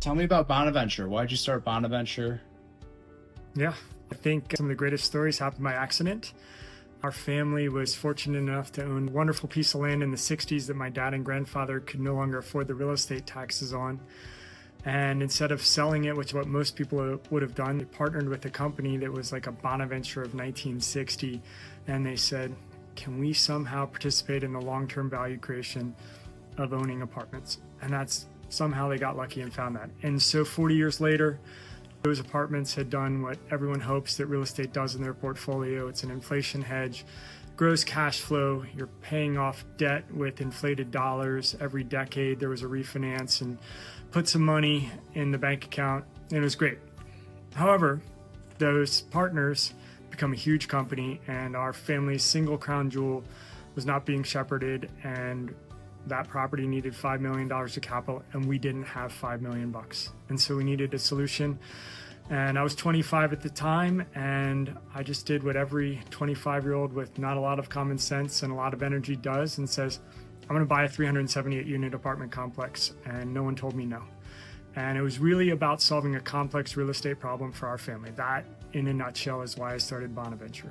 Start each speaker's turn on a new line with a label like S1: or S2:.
S1: Tell me about Bonaventure. Why'd you start Bonaventure?
S2: Yeah, I think some of the greatest stories happened by accident. Our family was fortunate enough to own a wonderful piece of land in the 60s that my dad and grandfather could no longer afford the real estate taxes on. And instead of selling it, which is what most people would have done, they partnered with a company that was like a Bonaventure of 1960. And they said, can we somehow participate in the long-term value creation of owning apartments? And that's somehow they got lucky and found that. And so 40 years later, those apartments had done what everyone hopes that real estate does in their portfolio. It's an inflation hedge, gross cash flow. You're paying off debt with inflated dollars. Every decade there was a refinance and put some money in the bank account, and it was great. However, those partners become a huge company, and our family's single crown jewel was not being shepherded, and that property needed $5 million of capital, and we didn't have $5 million. And so we needed a solution. And I was 25 at the time, and I just did what every 25-year-old with not a lot of common sense and a lot of energy does, and says, I'm going to buy a 378-unit apartment complex. And no one told me no. And it was really about solving a complex real estate problem for our family. That, in a nutshell, is why I started Bonaventure.